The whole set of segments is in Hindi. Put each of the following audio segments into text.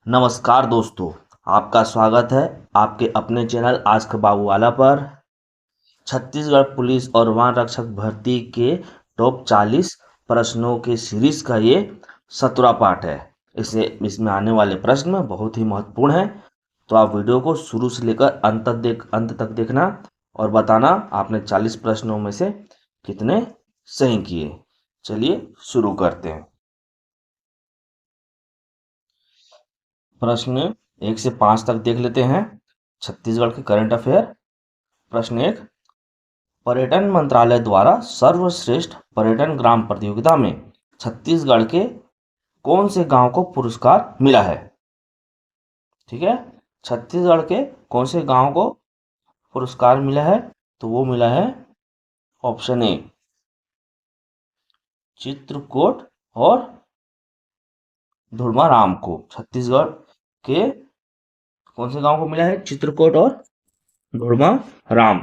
नमस्कार दोस्तों, आपका स्वागत है आपके अपने चैनल आज का बाबूवाला पर। छत्तीसगढ़ पुलिस और वन रक्षक भर्ती के टॉप 40 प्रश्नों के सीरीज का ये 17वां पार्ट है। इसमें आने वाले प्रश्न बहुत ही महत्वपूर्ण हैं, तो आप वीडियो को शुरू से लेकर अंत तक देखना और बताना आपने 40 प्रश्नों में से कितने सही किए। चलिए शुरू करते हैं। प्रश्न 1 से 5 तक देख लेते हैं। छत्तीसगढ़ के करंट अफेयर। प्रश्न 1, पर्यटन मंत्रालय द्वारा सर्वश्रेष्ठ पर्यटन ग्राम प्रतियोगिता में छत्तीसगढ़ के कौन से गांव को पुरस्कार मिला है? ठीक है, छत्तीसगढ़ के कौन से गांव को पुरस्कार मिला है? तो वो मिला है ऑप्शन ए, चित्रकोट और धुड़माराम को। छत्तीसगढ़ के कौन से गांव को मिला है? चित्रकोट और धुड़माराम।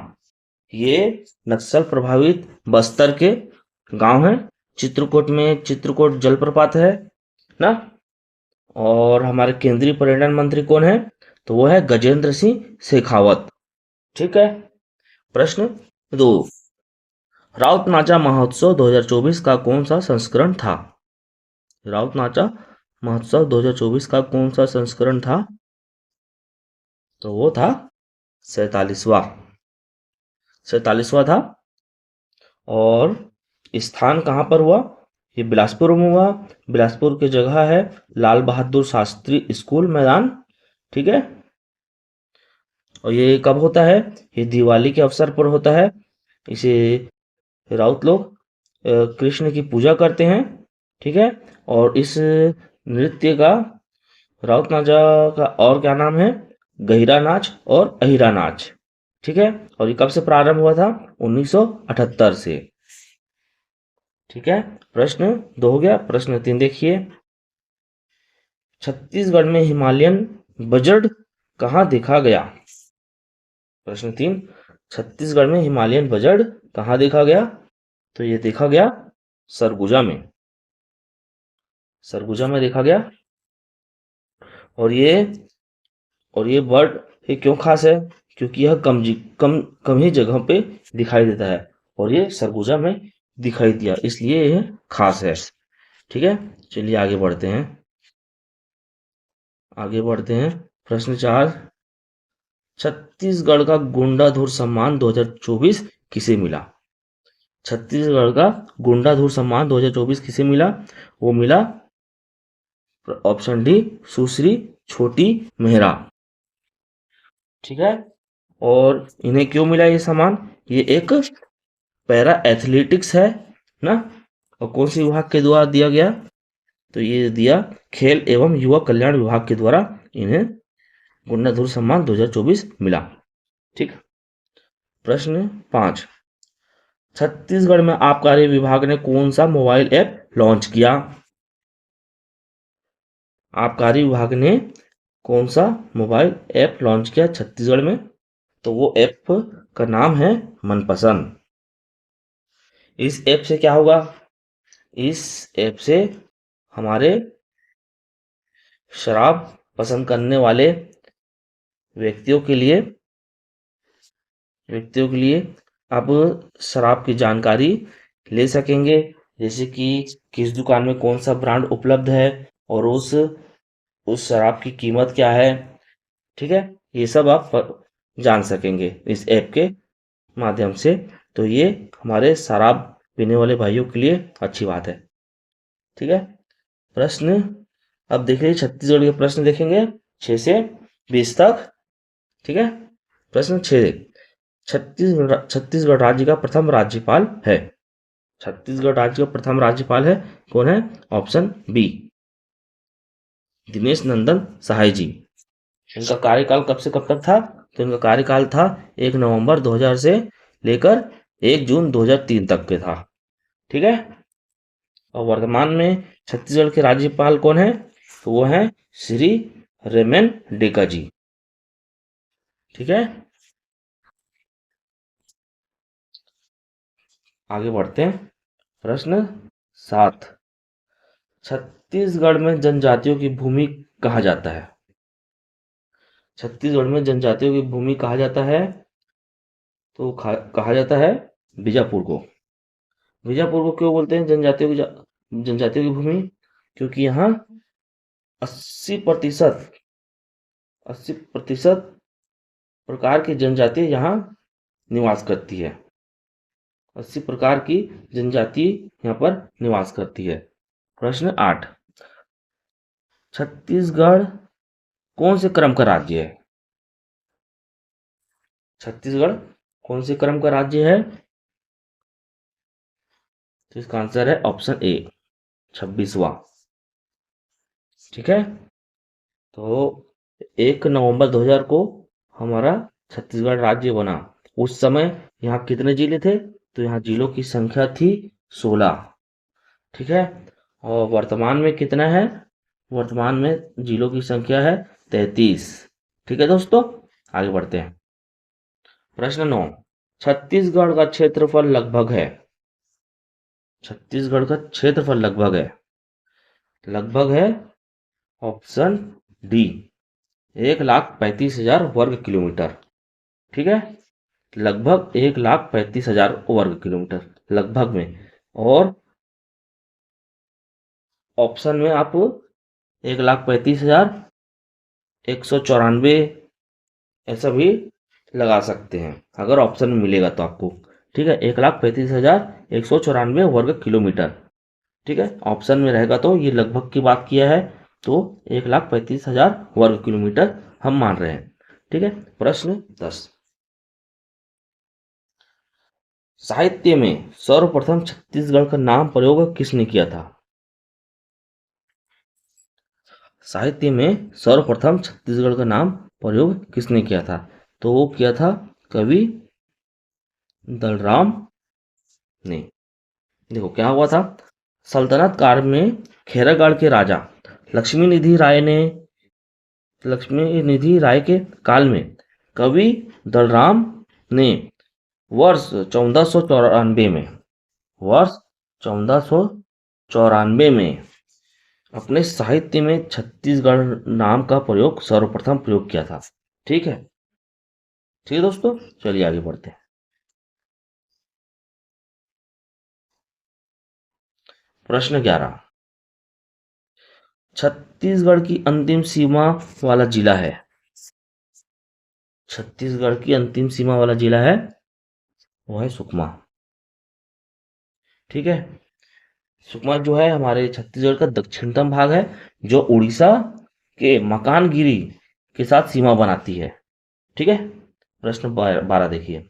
ये नक्सल प्रभावित बस्तर के गांव हैं। चित्रकूट में चित्रकूट जलप्रपात है ना। और हमारे केंद्रीय पर्यटन मंत्री कौन है? तो वो है गजेंद्र सिंह शेखावत। ठीक है। प्रश्न 2, राउत नाचा महोत्सव 2024 का कौन सा संस्करण था? राउत नाचा महोत्सव 2024 का कौन सा संस्करण था? तो वो था 47वां था। और स्थान कहाँ पर हुआ? ये बिलासपुर में हुआ। बिलासपुर की जगह है लाल बहादुर शास्त्री स्कूल मैदान। ठीक है। और ये कब होता है? ये दिवाली के अवसर पर होता है। इसे राउत लोग कृष्ण की पूजा करते हैं। ठीक है। और इस नृत्य का, राउत नाचा का और क्या नाम है? गहिरा नाच और अहिरा नाच। ठीक है। और ये कब से प्रारंभ हुआ था? 1978 से। ठीक है। प्रश्न 2 हो गया। प्रश्न 3 देखिए, छत्तीसगढ़ में हिमालयन बजर्ड कहाँ देखा गया? प्रश्न 3, छत्तीसगढ़ में हिमालयन बजर्ड कहाँ देखा गया? तो ये देखा गया सरगुजा में। सरगुजा में देखा गया। और ये बर्ड ये क्यों खास है? क्योंकि यह कम ही जगह पे दिखाई देता है और ये सरगुजा में दिखाई दिया, इसलिए यह खास है। ठीक है। चलिए आगे बढ़ते हैं। प्रश्न 4, छत्तीसगढ़ का गुंडाधुर सम्मान 2024 किसे मिला? छत्तीसगढ़ का गुंडाधुर सम्मान 2024 किसे मिला? वो मिला ऑप्शन डी, सुश्री छोटी मेहरा। ठीक है। और इन्हें क्यों मिला ये सम्मान? ये एक पैरा एथलेटिक्स है ना। और कौन सी विभाग के द्वारा दिया गया? तो ये दिया खेल एवं युवा कल्याण विभाग के द्वारा इन्हें गुंडाधुर सम्मान 2024 मिला। ठीक। प्रश्न 5, छत्तीसगढ़ में आबकारी विभाग ने कौन सा मोबाइल ऐप लॉन्च किया? आबकारी विभाग ने कौन सा मोबाइल ऐप लॉन्च किया छत्तीसगढ़ में? तो वो ऐप का नाम है मनपसंद। इस ऐप से क्या होगा? इस ऐप से हमारे शराब पसंद करने वाले व्यक्तियों के लिए आप शराब की जानकारी ले सकेंगे, जैसे कि किस दुकान में कौन सा ब्रांड उपलब्ध है और उस शराब की कीमत क्या है। ठीक है। ये सब आप जान सकेंगे इस ऐप के माध्यम से। तो ये हमारे शराब पीने वाले भाइयों के लिए अच्छी बात है। ठीक है। प्रश्न अब देखिए, छत्तीसगढ़ के प्रश्न देखेंगे 6 से 20 तक। ठीक है। प्रश्न 6, छत्तीसगढ़ राज्य का प्रथम राज्यपाल है। छत्तीसगढ़ राज्य का प्रथम राज्यपाल है कौन है? ऑप्शन बी, दिनेश नंदन सहाय जी। इनका कार्यकाल कब से कब तक था? तो इनका कार्यकाल था 1 नवंबर 2000 से लेकर 1 जून 2003 तक के था। ठीक है। और वर्तमान में छत्तीसगढ़ के राज्यपाल कौन है? तो वो है श्री रेमन डेका जी। ठीक है। आगे बढ़ते हैं। प्रश्न 7, छत्तीसगढ़ में जनजातियों की भूमि कहा जाता है? छत्तीसगढ़ में जनजातियों की भूमि कहा जाता है, तो कहा जाता है बीजापुर को। बीजापुर को क्यों बोलते हैं जनजातियों की भूमि? क्योंकि यहाँ 80% 80% प्रकार की जनजाति यहाँ निवास करती है। 80 प्रकार की जनजाति यहाँ पर निवास करती है। प्रश्न 8, छत्तीसगढ़ कौन से क्रम का राज्य है? छत्तीसगढ़ कौन से क्रम का राज्य है? तो इसका आंसर है ऑप्शन ए, 26वां। ठीक है, तो 1 नवंबर 2000 को हमारा छत्तीसगढ़ राज्य बना। उस समय यहाँ कितने जिले थे? तो यहाँ जिलों की संख्या थी 16। ठीक है, और वर्तमान में कितना है? वर्तमान में जिलों की संख्या है 33। ठीक है दोस्तों, आगे बढ़ते हैं। प्रश्न 9, छत्तीसगढ़ का क्षेत्रफल लगभग है। छत्तीसगढ़ का क्षेत्रफल लगभग है ऑप्शन डी, 1,35,000 वर्ग किलोमीटर। ठीक है, लगभग 1,35,000 वर्ग किलोमीटर, लगभग में। और ऑप्शन में आप 1,35,000, 194 ऐसा भी लगा सकते हैं, अगर ऑप्शन में मिलेगा तो आपको। ठीक है, 1,35,194 वर्ग किलोमीटर। ठीक है, ऑप्शन में रहेगा तो ये लगभग की बात किया है, तो 1,35,000 वर्ग किलोमीटर हम मान रहे हैं। ठीक है, प्रश्न 10, साहित्य में सर्वप्रथम छत्तीसगढ़ का नाम प्रयोग किसने किया था? साहित्य में सर्वप्रथम छत्तीसगढ़ का नाम प्रयोग किसने किया था? तो वो किया था कवि दलराम ने। देखो क्या हुआ था, सल्तनत काल में खैरागढ़ के राजा लक्ष्मी निधि राय के काल में कवि दलराम ने वर्ष 1494 में अपने साहित्य में छत्तीसगढ़ नाम का प्रयोग सर्वप्रथम प्रयोग किया था। ठीक है, ठीक है दोस्तों, चलिए आगे बढ़ते हैं। प्रश्न 11, छत्तीसगढ़ की अंतिम सीमा वाला जिला है। छत्तीसगढ़ की अंतिम सीमा वाला जिला है, वो है सुकमा। ठीक है, सुकमा जो है हमारे छत्तीसगढ़ का दक्षिणतम भाग है, जो उड़ीसा के मकानगिरी के साथ सीमा बनाती है। ठीक है, प्रश्न 12 देखिए,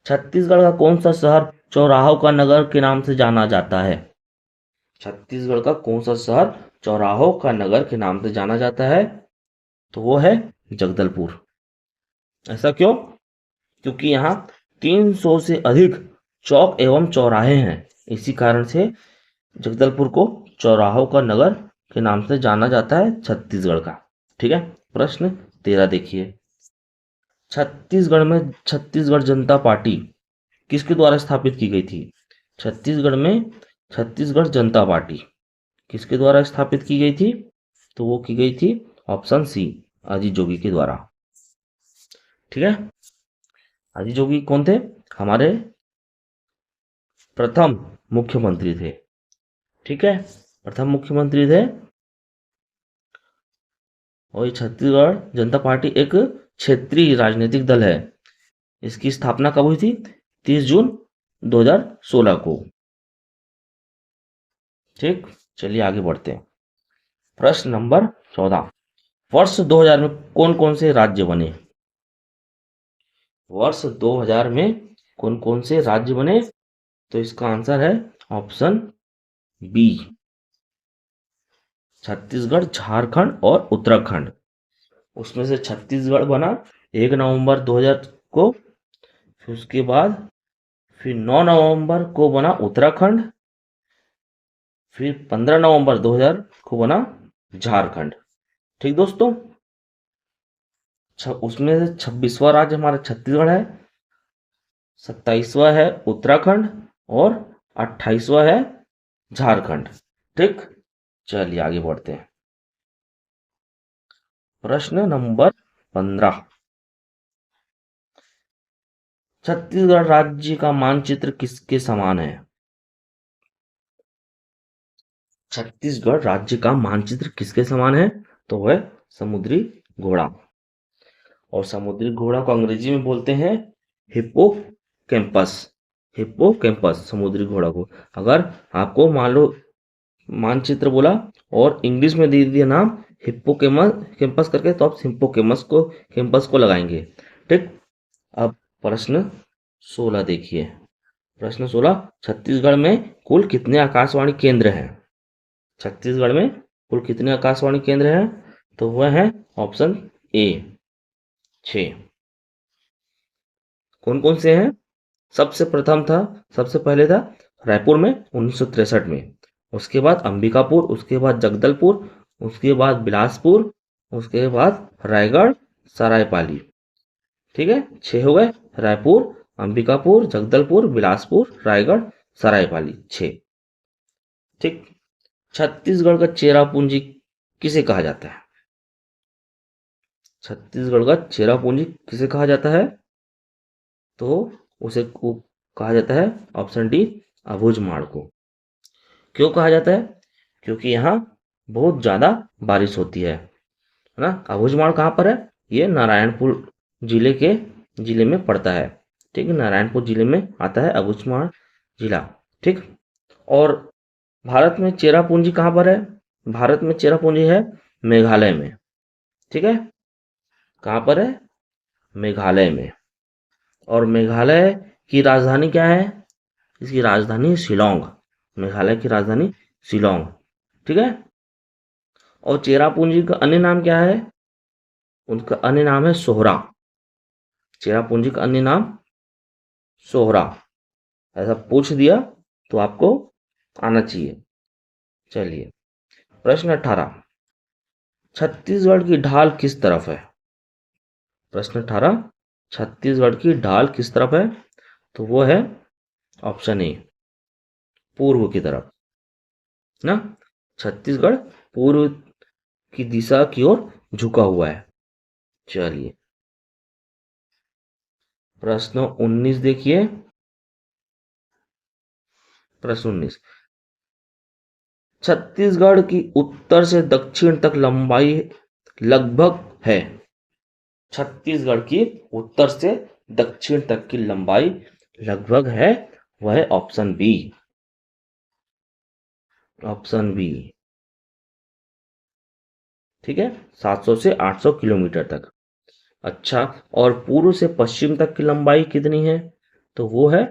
छत्तीसगढ़ का कौन सा शहर चौराहों का नगर के नाम से जाना जाता है? छत्तीसगढ़ का कौन सा शहर चौराहों का नगर के नाम से जाना जाता है? तो वो है जगदलपुर। ऐसा क्यों? क्योंकि यहाँ 300 से अधिक चौक एवं चौराहे हैं, इसी कारण से जगदलपुर को चौराहों का नगर के नाम से जाना जाता है छत्तीसगढ़ का। ठीक है, प्रश्न 13 देखिए, छत्तीसगढ़ में छत्तीसगढ़ जनता पार्टी किसके द्वारा स्थापित की गई थी? छत्तीसगढ़ में छत्तीसगढ़ जनता पार्टी किसके द्वारा स्थापित की गई थी? तो वो की गई थी ऑप्शन सी, अजीत जोगी के द्वारा। ठीक है, अजीत जोगी कौन थे? हमारे प्रथम मुख्यमंत्री थे। ठीक है, प्रथम मुख्यमंत्री थे। और ये छत्तीसगढ़ जनता पार्टी एक क्षेत्रीय राजनीतिक दल है। इसकी स्थापना कब हुई थी? 30 जून 2016 को। ठीक, चलिए आगे बढ़ते हैं। प्रश्न नंबर 14, वर्ष 2000 में कौन कौन से राज्य बने? वर्ष 2000 में कौन कौन से राज्य बने? तो इसका आंसर है ऑप्शन बी, छत्तीसगढ़, झारखंड और उत्तराखंड। उसमें से छत्तीसगढ़ बना 1 नवंबर 2000 को, फिर उसके बाद फिर 9 नवंबर को बना उत्तराखंड, फिर 15 नवंबर 2000 को बना झारखंड। ठीक दोस्तों, उसमें से 26वां राज्य हमारा छत्तीसगढ़ है, 27वां है उत्तराखंड और 28वां है झारखंड। ठीक, चलिए आगे बढ़ते हैं। प्रश्न नंबर 15। छत्तीसगढ़ राज्य का मानचित्र किसके समान है? छत्तीसगढ़ राज्य का मानचित्र किसके समान है? तो वह समुद्री घोड़ा। और समुद्री घोड़ा को अंग्रेजी में बोलते हैं हिप्पोकैम्पस। हिप्पोकैम्पस समुद्री घोड़ा को। अगर आपको मान लो मानचित्र बोला और इंग्लिश में दे दिया नाम हिप्पोकैम्पस कैंपस करके, तो आप हिप्पोकैम्पस को कैंपस को लगाएंगे। ठीक। अब प्रश्न 16 देखिए। प्रश्न 16, छत्तीसगढ़ में कुल कितने आकाशवाणी केंद्र हैं? छत्तीसगढ़ में कुल कितने आकाशवाणी केंद्र हैं? तो वह है ऑप्शन ए 6। कौन कौन से हैं? सबसे पहले था रायपुर में 1963 में, उसके बाद अंबिकापुर, उसके बाद जगदलपुर, उसके बाद बिलासपुर, उसके बाद रायगढ़, सरायपाली। ठीक है, 6 हो गए। रायपुर, अंबिकापुर, जगदलपुर, बिलासपुर, रायगढ़, सरायपाली, 6। ठीक। छत्तीसगढ़ का चेरापूंजी किसे कहा जाता है? छत्तीसगढ़ का चेरापूंजी किसे कहा जाता है? तो उसे कहा जाता है ऑप्शन डी अबूझमाड़ को। क्यों कहा जाता है? क्योंकि यहाँ बहुत ज़्यादा बारिश होती है ना। अबूझमाड़ कहाँ पर है? ये नारायणपुर जिले में पड़ता है। ठीक है, नारायणपुर जिले में आता है अबूझमाड़ जिला। ठीक। और भारत में चेरापूंजी कहाँ पर है? भारत में चेरापूंजी है मेघालय में। ठीक है, कहाँ पर है? मेघालय में। और मेघालय की राजधानी क्या है? इसकी राजधानी शिलोंग। मेघालय की राजधानी शिलोंग। ठीक है। और चेरापूंजी का अन्य नाम क्या है? उनका अन्य नाम है सोहरा। चेरापूंजी का अन्य नाम सोहरा। ऐसा पूछ दिया तो आपको आना चाहिए। चलिए, प्रश्न 18, छत्तीसगढ़ की ढाल किस तरफ है? प्रश्न 18, छत्तीसगढ़ की ढाल किस तरफ है? तो वो है ऑप्शन ए पूर्व की तरफ ना। छत्तीसगढ़ पूर्व की दिशा की ओर झुका हुआ है। चलिए, प्रश्न 19 देखिए। प्रश्न 19, छत्तीसगढ़ की उत्तर से दक्षिण तक लंबाई लगभग है। छत्तीसगढ़ की उत्तर से दक्षिण तक की लंबाई लगभग है, वह है ऑप्शन बी। Option B. ठीक है, 700 से 800 किलोमीटर तक। अच्छा, और पूर्व से पश्चिम तक की लंबाई कितनी है? तो वो है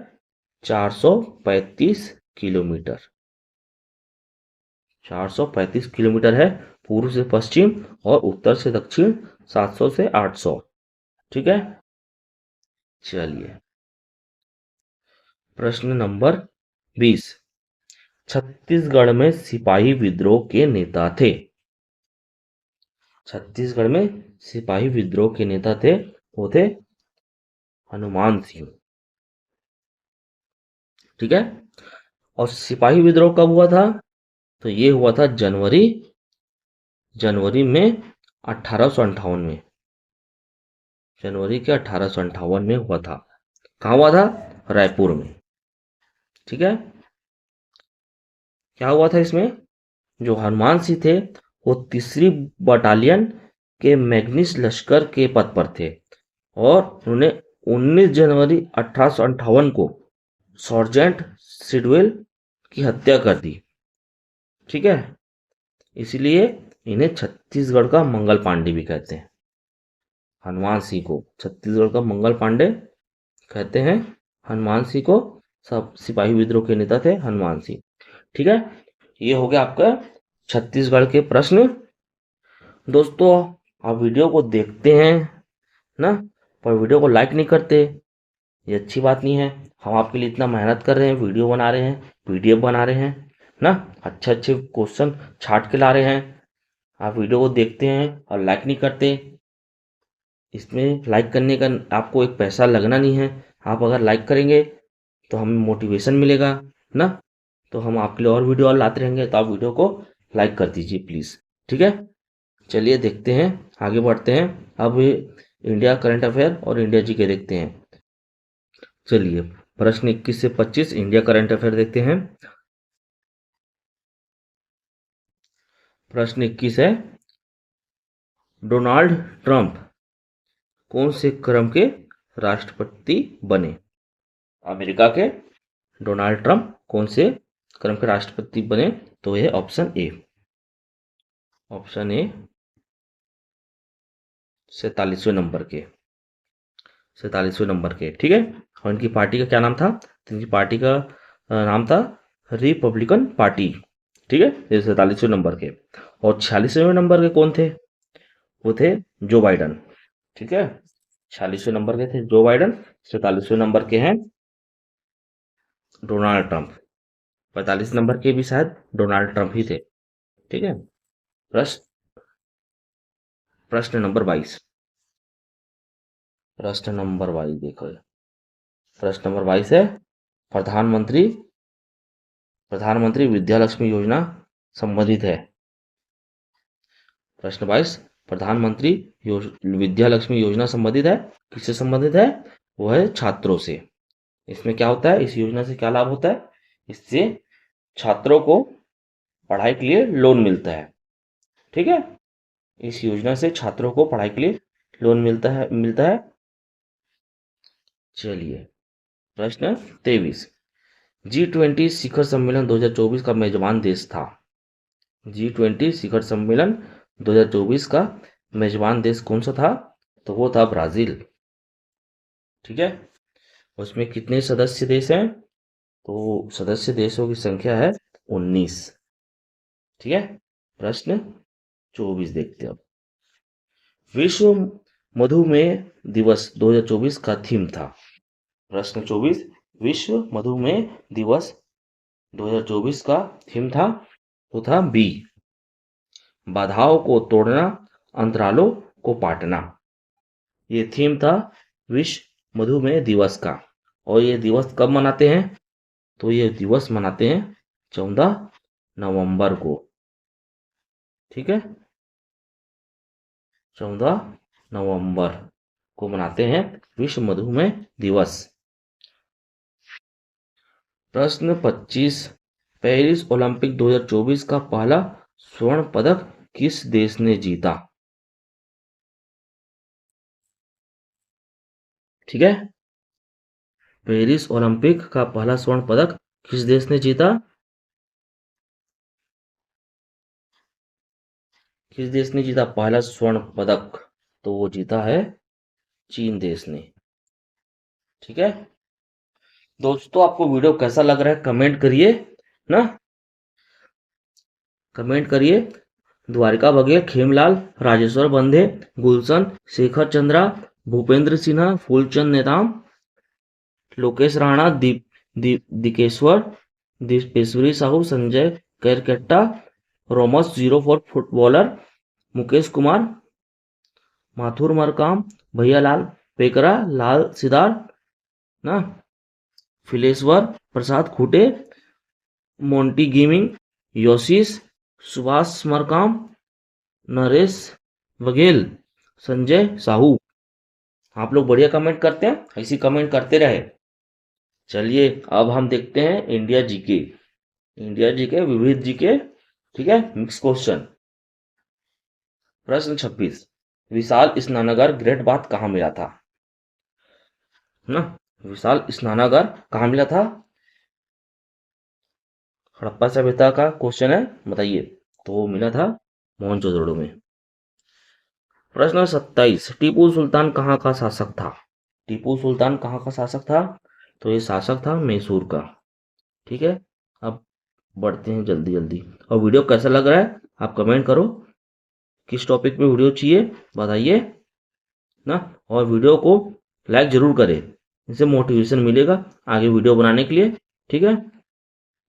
435 किलोमीटर। 435 किलोमीटर है पूर्व से पश्चिम, और उत्तर से दक्षिण 700 से 800। ठीक है। चलिए, प्रश्न नंबर 20, छत्तीसगढ़ में सिपाही विद्रोह के नेता थे। छत्तीसगढ़ में सिपाही विद्रोह के नेता थे, वो थे हनुमान सिंह। ठीक है। और सिपाही विद्रोह कब हुआ था? तो ये हुआ था जनवरी में 1858 में। जनवरी के 1858 में हुआ था। कहाँ हुआ था? रायपुर में। ठीक है। क्या हुआ था इसमें? जो हनुमान सिंह थे वो 3री बटालियन के मैग्निस लश्कर के पद पर थे, और उन्होंने 19 जनवरी 1858 को सर्जेंट सिडवेल की हत्या कर दी। ठीक है, इसलिए इन्हें छत्तीसगढ़ का मंगल पांडे भी कहते हैं। हनुमान सिंह को छत्तीसगढ़ का मंगल पांडे कहते हैं। हनुमान सिंह को सब सिपाही विद्रोह के नेता थे हनुमान सिंह। ठीक है, ये हो गया आपका छत्तीसगढ़ के प्रश्न। दोस्तों, आप वीडियो को देखते हैं ना, पर वीडियो को लाइक नहीं करते, ये अच्छी बात नहीं है। हम आपके लिए इतना मेहनत कर रहे हैं, वीडियो बना रहे हैं, पीडीएफ बना रहे हैं ना, अच्छे अच्छे क्वेश्चन छाट के ला रहे हैं। आप वीडियो को देखते हैं और लाइक नहीं करते। इसमें लाइक करने का आपको एक पैसा लगना नहीं है। आप अगर लाइक करेंगे तो हमें मोटिवेशन मिलेगा ना, तो हम आपके लिए और वीडियो और लाते रहेंगे। तो आप वीडियो को लाइक कर दीजिए प्लीज़। ठीक है, चलिए देखते हैं आगे बढ़ते हैं। अब इंडिया करंट अफेयर और इंडिया जीके देखते हैं। चलिए प्रश्न 21 से 25 इंडिया करंट अफेयर देखते हैं। प्रश्न 21 है, डोनाल्ड ट्रंप कौन से क्रम के राष्ट्रपति बने? अमेरिका के डोनाल्ड ट्रंप कौन से क्रम के राष्ट्रपति बने? तो यह ऑप्शन ए 47वें नंबर के, 47वें नंबर के, ठीक है। और इनकी पार्टी का क्या नाम था? तो इनकी पार्टी का नाम था रिपब्लिकन पार्टी, ठीक है। ये 47वें नंबर के। और 46वें नंबर के कौन थे? वो थे जो बाइडन, ठीक है। 46वें नंबर के थे जो बाइडन, 47वें नंबर के हैं डोनाल्ड ट्रंप, 45 नंबर के भी शायद डोनाल्ड ट्रंप ही थे, ठीक है। प्रश्न प्रश्न नंबर 22, प्रश्न नंबर 22 देखो। प्रश्न नंबर 22 है, प्रधानमंत्री प्रधानमंत्री विद्या लक्ष्मी योजना संबंधित है। प्रश्न 22, प्रधानमंत्री विद्या लक्ष्मी योजना संबंधित है। किससे संबंधित है? वो है छात्रों से। इसमें क्या होता है? इस योजना से क्या लाभ होता है? इससे छात्रों को पढ़ाई के लिए लोन मिलता है, ठीक है। इस योजना से छात्रों को पढ़ाई के लिए लोन मिलता है। चलिए प्रश्न 23, G20 शिखर सम्मेलन 2024 का मेजबान देश था। G20 शिखर सम्मेलन 2024 का मेजबान देश कौन सा था? तो वो था ब्राजील, ठीक है। उसमें कितने सदस्य देश हैं? तो सदस्य देशों की संख्या है 19, ठीक है। प्रश्न 24 देखते हैं अब। विश्व मधुमेह दिवस 2024 का थीम था। प्रश्न 24, विश्व मधुमेह दिवस 2024 का थीम था, वो था बी, बाधाओं को तोड़ना, अंतरालों को पाटना। ये थीम था विश्व मधुमेह दिवस का। और ये दिवस कब मनाते हैं? तो ये दिवस मनाते हैं 14 नवंबर को, ठीक है। 14 नवंबर को मनाते हैं विश्व मधुमेह दिवस। प्रश्न 25, पेरिस ओलंपिक 2024 का पहला स्वर्ण पदक किस देश ने जीता? ठीक है, पेरिस ओलंपिक का पहला स्वर्ण पदक किस देश ने जीता? किस देश ने जीता पहला स्वर्ण पदक? तो वो जीता है चीन देश ने, ठीक है। दोस्तों आपको वीडियो कैसा लग रहा है कमेंट करिए ना, कमेंट करिए। द्वारिका बघेल, खेमलाल, राजेश्वर बंधे, गुलशन, शेखर चंद्रा, भूपेंद्र सिन्हा, फूलचंद नेताम, लोकेश राणा, दिकेश्वर, दीपेश्वरी साहू, संजय कैरकेट्टा, रोमस 04 फुटबॉलर, मुकेश कुमार, माथुर मरकाम, भैयालाल पेकरा, लाल सिदार ना, फिलेश्वर प्रसाद खूटे, मोंटी गेमिंग, योशिस, सुभाष मरकाम, नरेश बघेल, संजय साहू। आप लोग बढ़िया कमेंट करते हैं, ऐसी कमेंट करते रहे। चलिए अब हम देखते हैं इंडिया जीके, इंडिया जीके विविध जीके, ठीक है, मिक्स क्वेश्चन। प्रश्न 26, विशाल स्नानागार ग्रेट बाथ कहाँ मिला था? ना, विशाल स्नानागार कहाँ मिला था? हड़प्पा सभ्यता का क्वेश्चन है, बताइए। तो वो मिला था मोहनजोदड़ो में। प्रश्न 27, टीपू सुल्तान कहाँ का शासक था? टीपू सुल्तान कहाँ का शासक था? तो ये शासक था मैसूर का, ठीक है। अब बढ़ते हैं जल्दी जल्दी। और वीडियो कैसा लग रहा है आप कमेंट करो, किस टॉपिक पे वीडियो चाहिए बताइए ना। और वीडियो को लाइक जरूर करें, इससे मोटिवेशन मिलेगा आगे वीडियो बनाने के लिए, ठीक है।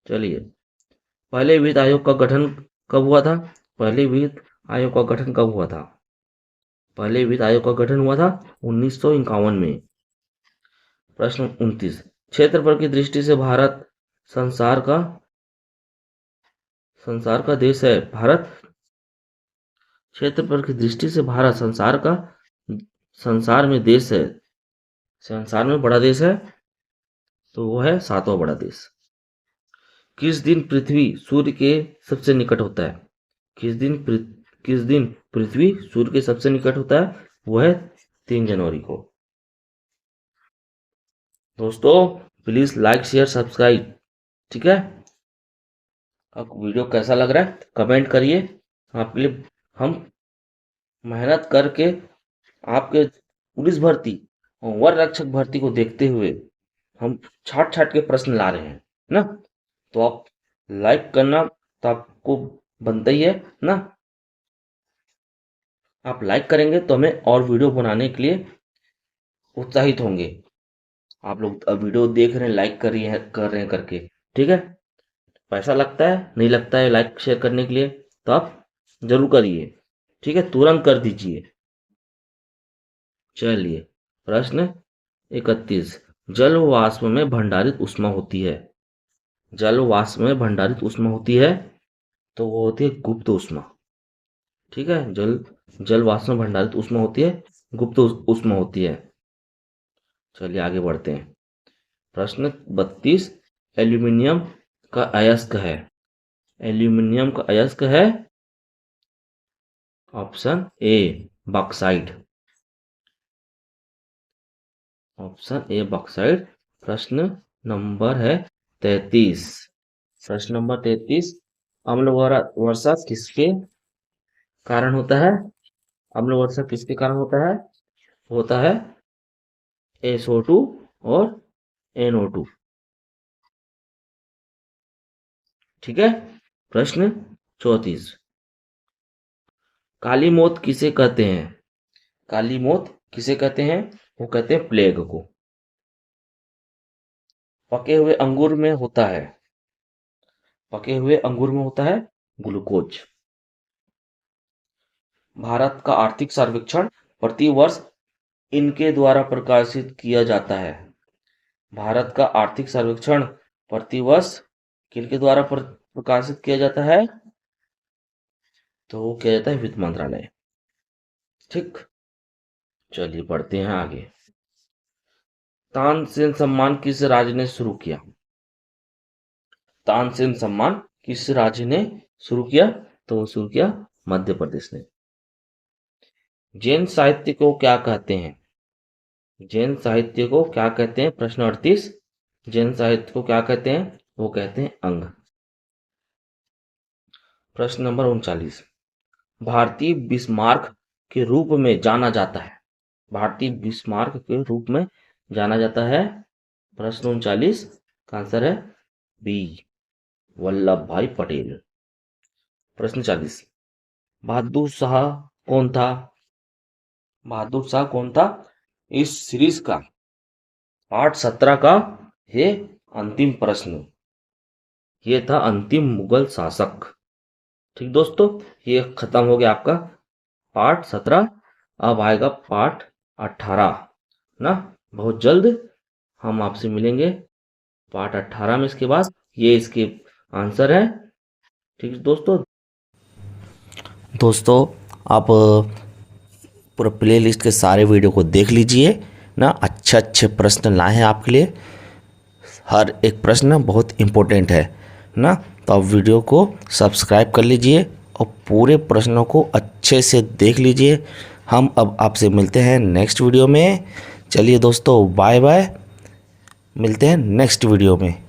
चलिए, पहले वित्त आयोग का गठन कब हुआ था? पहले वित्त आयोग का गठन कब हुआ था? पहले वित्त आयोग का गठन हुआ था 1951 में। प्रश्न 29, क्षेत्रफल की दृष्टि से भारत संसार का देश है। भारत क्षेत्रफल की दृष्टि से भारत संसार में देश है, संसार में बड़ा देश है, तो वो है 7वां बड़ा देश। किस दिन पृथ्वी सूर्य के सबसे निकट होता है? किस दिन पृथ्वी सूर्य के सबसे निकट होता है? वो है 3 जनवरी को। दोस्तों प्लीज लाइक शेयर सब्सक्राइब, ठीक है। आपको वीडियो कैसा लग रहा है कमेंट करिए। आपके लिए हम मेहनत करके आपके पुलिस भर्ती और वन रक्षक भर्ती को देखते हुए हम छाट छाट के प्रश्न ला रहे हैं ना। तो आप लाइक करना तो आपको बनता ही है ना। आप लाइक करेंगे तो हमें और वीडियो बनाने के लिए उत्साहित होंगे। आप लोग अब वीडियो देख रहे हैं, लाइक कर रहे हैं करके, ठीक है। पैसा लगता है, नहीं लगता है लाइक शेयर करने के लिए, तो आप जरूर करिए, ठीक है, तुरंत कर दीजिए। चलिए प्रश्न 31, जल वाष्प में भंडारित ऊष्मा होती है। जल वाष्प में भंडारित ऊष्मा होती है तो वो होती है गुप्त ऊष्मा, ठीक है। जल वाष्प में भंडारित ऊष्मा होती है, गुप्त ऊष्मा होती है। चलिए आगे बढ़ते हैं। प्रश्न 32, एल्यूमिनियम का अयस्क है। एल्यूमिनियम का अयस्क है option A bauxite. Option A bauxite. प्रश्न नंबर है 33। प्रश्न नंबर 33, अम्ल वर्षा किसके कारण होता है? अम्ल वर्षा किसके कारण होता है SO2 और NO2, ठीक है। प्रश्न 34, काली मौत किसे कहते हैं? काली मौत किसे कहते हैं? वो कहते हैं प्लेग को। पके हुए अंगूर में होता है, पके हुए अंगूर में होता है ग्लूकोज। भारत का आर्थिक सर्वेक्षण प्रति वर्ष इनके द्वारा प्रकाशित किया जाता है। भारत का आर्थिक सर्वेक्षण प्रतिवर्ष किनके द्वारा प्रकाशित किया जाता है? तो वो किया जाता है वित्त मंत्रालय, ठीक। चलिए पढ़ते हैं आगे। तानसेन सम्मान किस राज्य ने शुरू किया? तानसेन सम्मान किस राज्य ने शुरू किया? तो वो शुरू किया मध्य प्रदेश ने। जैन साहित्य को क्या कहते हैं? जैन साहित्य को क्या कहते हैं? प्रश्न 38, जैन साहित्य को क्या कहते हैं? वो कहते हैं अंग। प्रश्न नंबर 39, भारतीय बिस्मार्क के रूप में जाना जाता है। भारतीय बिस्मार्क के रूप में जाना जाता है। प्रश्न 39 का आंसर है बी वल्लभ भाई पटेल। प्रश्न 40, बहादुर शाह कौन था? बहादुर शाह कौन था? इस सीरीज का पार्ट 17 का ये अंतिम प्रश्न, ये था अंतिम मुगल शासक, ठीक दोस्तों। ये खत्म हो गया आपका पार्ट 17। अब आएगा पार्ट 18 ना, बहुत जल्द हम आपसे मिलेंगे पार्ट 18 में। इसके बाद ये इसके आंसर है, ठीक है दोस्तों आप पूरा प्ले लिस्ट के सारे वीडियो को देख लीजिए ना। अच्छे अच्छे प्रश्न लाए हैं आपके लिए, हर एक प्रश्न बहुत इम्पोर्टेंट है ना। तो आप वीडियो को सब्सक्राइब कर लीजिए और पूरे प्रश्नों को अच्छे से देख लीजिए। हम अब आपसे मिलते हैं नेक्स्ट वीडियो में। चलिए दोस्तों बाय बाय, मिलते हैं नेक्स्ट वीडियो में।